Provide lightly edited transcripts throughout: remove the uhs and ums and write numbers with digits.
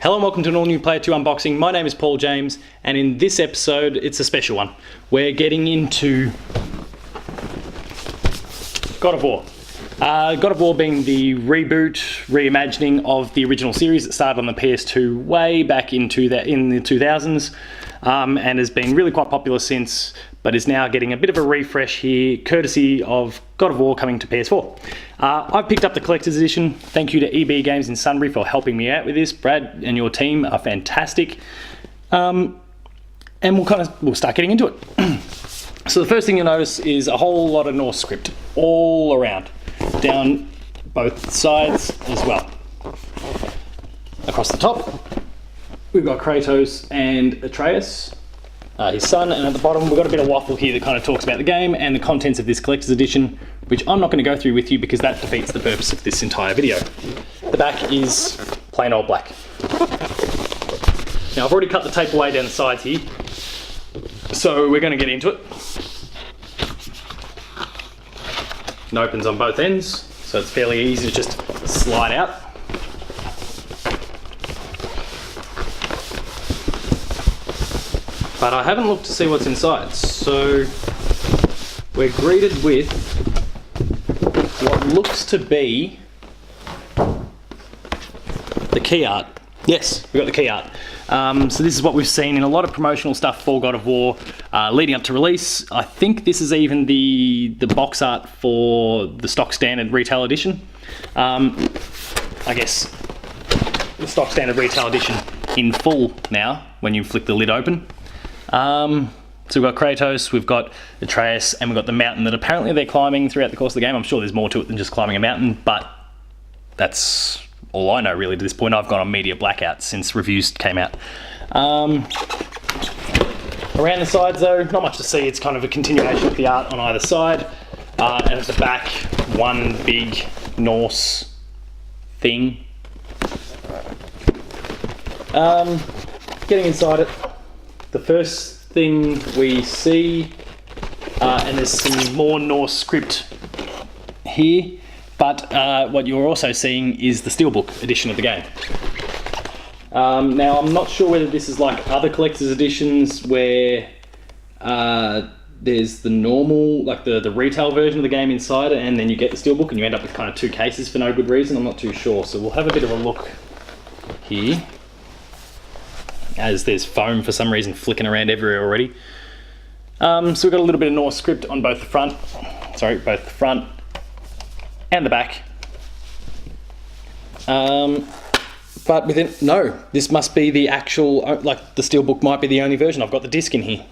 Hello and welcome to an all new Player 2 unboxing. My name is Paul James, and in this episode, it's a special one. We're getting into God of War. God of War being the reboot, reimagining of the original series that started on the PS2 way back in the 2000s, and has been really quite popular since, but is now getting a bit of a refresh here, courtesy of God of War coming to PS4. I've picked up the Collectors Edition. Thank you to EB Games in Sunbury for helping me out with this. Brad and your team are fantastic. And we'll start getting into it. So the first thing you'll notice is a whole lot of Norse script all around, down both sides as well. Across the top, we've got Kratos and Atreus, his son, and at the bottom we've got a bit of waffle here that kind of talks about the game and the contents of this Collector's Edition, which I'm not going to go through with you because that defeats the purpose of this entire video. The back is plain old black. Now I've already cut the tape away down the sides here, so we're going to get into it. It opens on both ends, so it's fairly easy to just slide out. But I haven't looked to see what's inside, so we're greeted with what looks to be the key art. Yes, we've got the key art. So this is what we've seen in a lot of promotional stuff for God of War leading up to release. I think this is even the box art for the stock standard retail edition. I guess the stock standard retail edition in full now when you flick the lid open. So we've got Kratos, we've got Atreus, and we've got the mountain that apparently they're climbing throughout the course of the game. I'm sure there's more to it than just climbing a mountain, but that's all I know really to this point. I've gone on media blackout since reviews came out. Around the sides though, not much to see. It's kind of a continuation of the art on either side. And at the back, one big Norse thing. Getting inside it, the first thing we see, and there's some more Norse script here, but what you're also seeing is the steelbook edition of the game. Now I'm not sure whether this is like other collector's editions where there's the normal, like the retail version of the game inside it, and then you get the steelbook and you end up with kind of two cases for no good reason. I'm not too sure, so we'll have a bit of a look here, as there's foam for some reason flicking around everywhere already. So we've got a little bit of Norse script on both the front and the back. But within, no, this must be the actual, like the steelbook might be the only version. I've got the disc in here.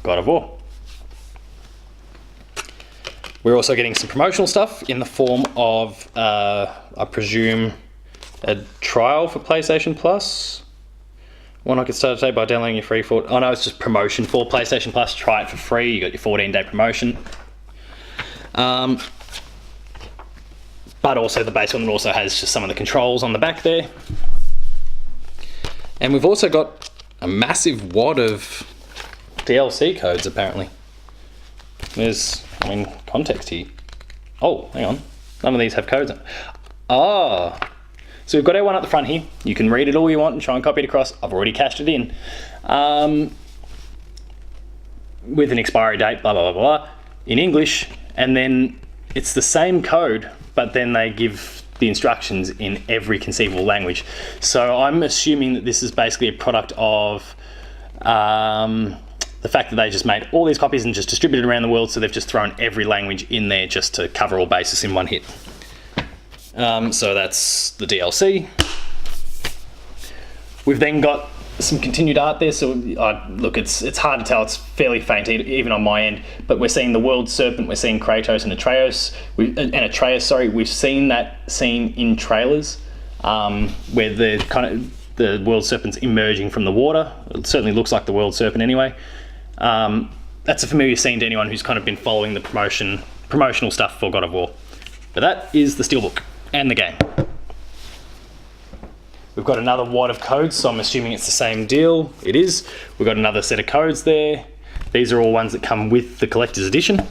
God of War. We're also getting some promotional stuff in the form of, I presume, a trial for PlayStation Plus. One I could start today by downloading your free oh no, it's just promotion for PlayStation Plus. Try it for free. You got your 14-day promotion. But also the base one also has just some of the controls on the back there. And we've also got a massive wad of DLC codes apparently. There's, context here. Oh, hang on. None of these have codes. So we've got our one at the front here. You can read it all you want and try and copy it across. I've already cashed it in. With an expiry date, blah, blah, blah, blah, in English. And then it's the same code, but then they give the instructions in every conceivable language. So I'm assuming that this is basically a product of the fact that they just made all these copies and just distributed around the world, so they've just thrown every language in there just to cover all bases in one hit. So that's the DLC. We've then got some continued art there, so look, it's hard to tell, it's fairly faint even on my end, but we're seeing the World Serpent, we're seeing Kratos and Atreus, we've seen that scene in trailers, where the World Serpent's emerging from the water. It certainly looks like the World Serpent anyway. That's a familiar scene to anyone who's kind of been following the promotional stuff for God of War. But that is the steelbook and the game. We've got another wad of codes, so I'm assuming it's the same deal. It is. We've got another set of codes there. These are all ones that come with the Collector's Edition.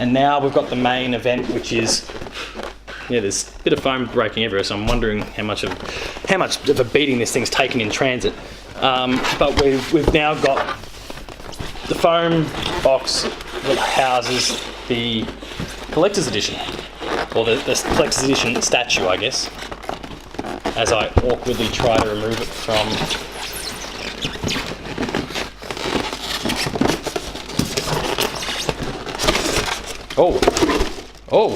And now we've got the main event, which is yeah, there's a bit of foam breaking everywhere, so I'm wondering how much of a beating this thing's taken in transit. But we've now got the foam box that houses the Collector's Edition, or the Collector's Edition statue, I guess, as I awkwardly try to remove it from... Oh,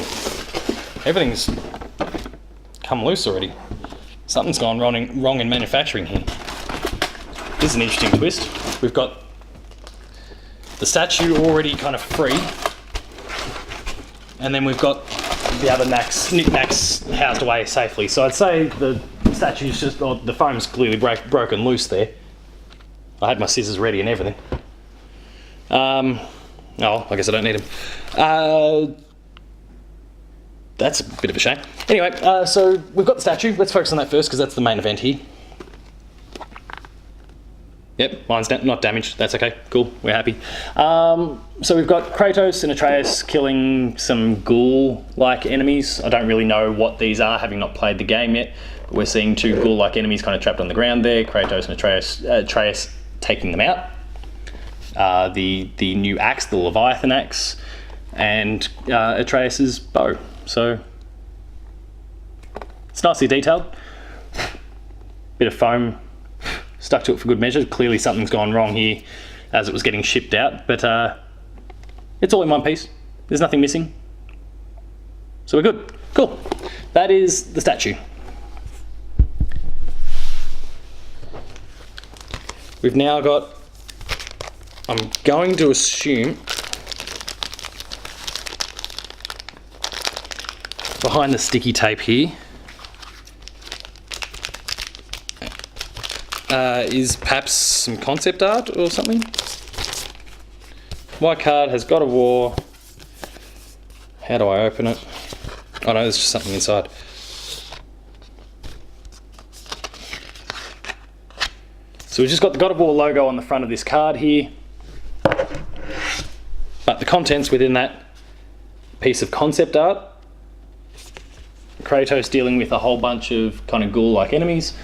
everything's come loose already. Something's gone wrong in manufacturing here. This is an interesting twist. We've got the statue already kind of free, and then we've got the other knickknacks housed away safely. So I'd say the statue's just, or the foam's clearly broken loose there. I had my scissors ready and everything. Oh, I guess I don't need them. That's a bit of a shame. Anyway, so we've got the statue. Let's focus on that first because that's the main event here. Yep, mine's not damaged. That's okay. Cool. We're happy. So we've got Kratos and Atreus killing some ghoul-like enemies. I don't really know what these are, having not played the game yet. But we're seeing two ghoul-like enemies kind of trapped on the ground there. Kratos and Atreus taking them out. The new axe, the Leviathan axe, and Atreus's bow. So it's nicely detailed. Bit of foam stuck to it for good measure. Clearly something's gone wrong here as it was getting shipped out, but it's all in one piece. There's nothing missing. So we're good. Cool. That is the statue. We've now got, I'm going to assume, behind the sticky tape here is perhaps some concept art or something. White card has God of War. How do I open it? Oh no, there's just something inside. So we've just got the God of War logo on the front of this card here, but the contents within that piece of concept art, Kratos dealing with a whole bunch of kind of ghoul-like enemies,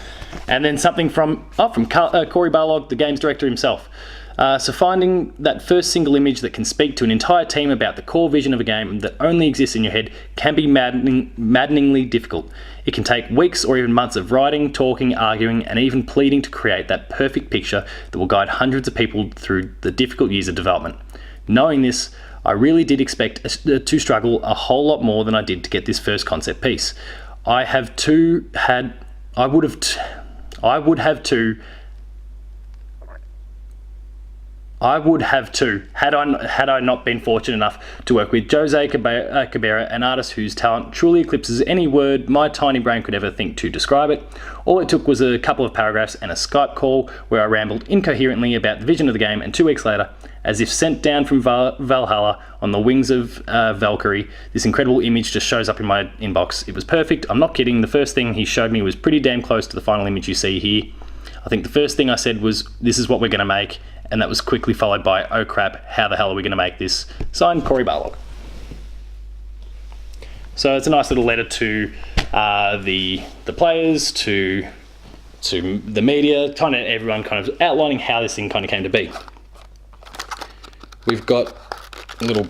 and then something from Cory Barlog, the game's director himself. So finding that first single image that can speak to an entire team about the core vision of a game that only exists in your head can be maddeningly difficult. It can take weeks or even months of writing, talking, arguing, and even pleading to create that perfect picture that will guide hundreds of people through the difficult years of development. Knowing this, I really did expect to struggle a whole lot more than I did to get this first concept piece. I would have too, had I not been fortunate enough to work with Jose Cabrera, an artist whose talent truly eclipses any word my tiny brain could ever think to describe it. All it took was a couple of paragraphs and a Skype call where I rambled incoherently about the vision of the game, and 2 weeks later, as if sent down from Valhalla on the wings of Valkyrie, this incredible image just shows up in my inbox. It was perfect. I'm not kidding. The first thing he showed me was pretty damn close to the final image you see here. I think the first thing I said was, "This is what we're going to make," and that was quickly followed by, "Oh crap, how the hell are we going to make this?" Signed, Cory Barlog. So it's a nice little letter to the players, to the media, kind of everyone, kind of outlining how this thing kind of came to be. We've got a little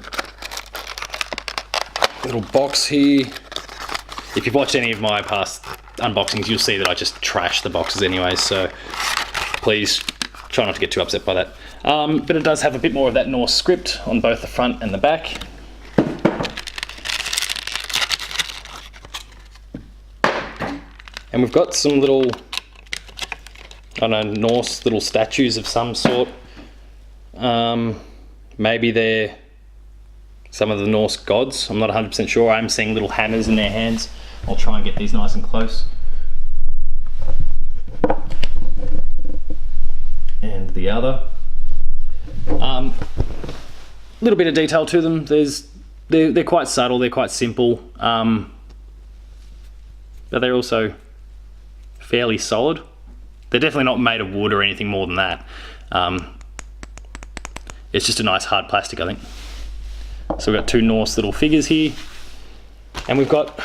box here. If you've watched any of my past unboxings, you'll see that I just trash the boxes anyway, so please try not to get too upset by that. But it does have a bit more of that Norse script on both the front and the back. And we've got some little, I don't know, Norse little statues of some sort. Maybe they're some of the Norse gods. I'm not 100% sure. I'm seeing little hammers in their hands. I'll try and get these nice and close. And the other. Little bit of detail to them. They're quite subtle. They're quite simple, but they're also fairly solid. They're definitely not made of wood or anything more than that. It's just a nice hard plastic, I think. So we've got 2 Norse little figures here, and we've got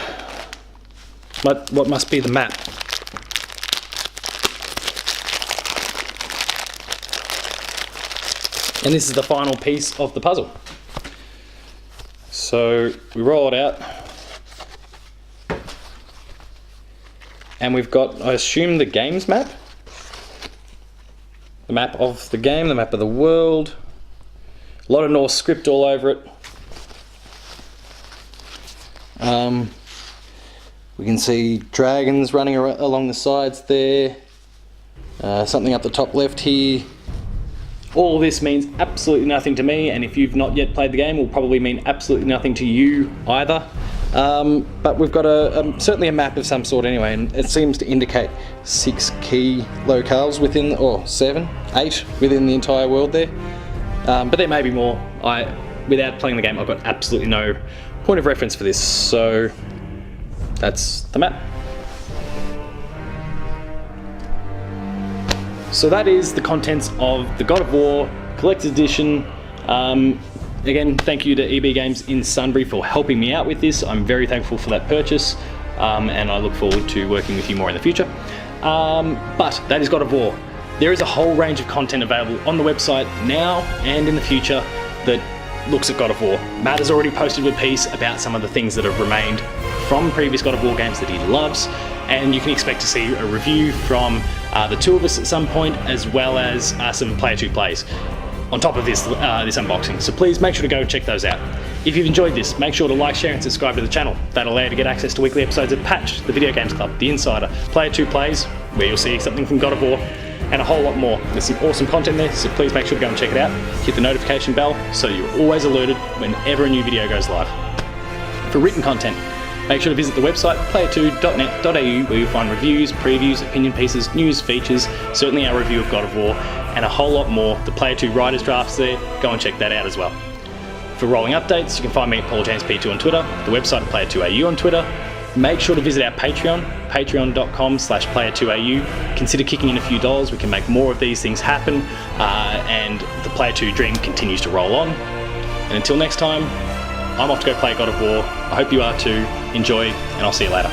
what must be the map. And this is the final piece of the puzzle. So we roll it out. And we've got, I assume, the game's map. The map of the game, the map of the world. A lot of Norse script all over it. We can see dragons running along the sides there. Something up the top left here. All this means absolutely nothing to me, and if you've not yet played the game, will probably mean absolutely nothing to you either. But we've got certainly a map of some sort anyway, and it seems to indicate 6 key locales within, or 7, 8 within the entire world there. But there may be more. Without playing the game, I've got absolutely no point of reference for this, so that's the map. So that is the contents of the God of War Collector's Edition. Again, thank you to EB Games in Sunbury for helping me out with this. I'm very thankful for that purchase, and I look forward to working with you more in the future. But that is God of War. There is a whole range of content available on the website now and in the future that looks at God of War. Matt has already posted a piece about some of the things that have remained from previous God of War games that he loves, and you can expect to see a review from the two of us at some point, as well as some Player 2 plays on top of this unboxing. So please make sure to go and check those out. If you've enjoyed this, make sure to like, share and subscribe to the channel. That'll allow you to get access to weekly episodes of Patch, the Video Games Club, The Insider, Player 2 Plays, where you'll see something from God of War, and a whole lot more. There's some awesome content there, so please make sure to go and check it out. Hit the notification bell so you're always alerted whenever a new video goes live. For written content, make sure to visit the website player2.net.au, where you'll find reviews, previews, opinion pieces, news, features, certainly our review of God of War, and a whole lot more. The Player 2 writers drafts there, go and check that out as well. For rolling updates, you can find me at PaulJamesP2 on Twitter, the website at Player2AU on Twitter. Make sure to visit our Patreon, patreon.com/player2au. Consider kicking in a few dollars. We can make more of these things happen, and the Player 2 dream continues to roll on. And until next time, I'm off to go play God of War. I hope you are too. Enjoy, and I'll see you later.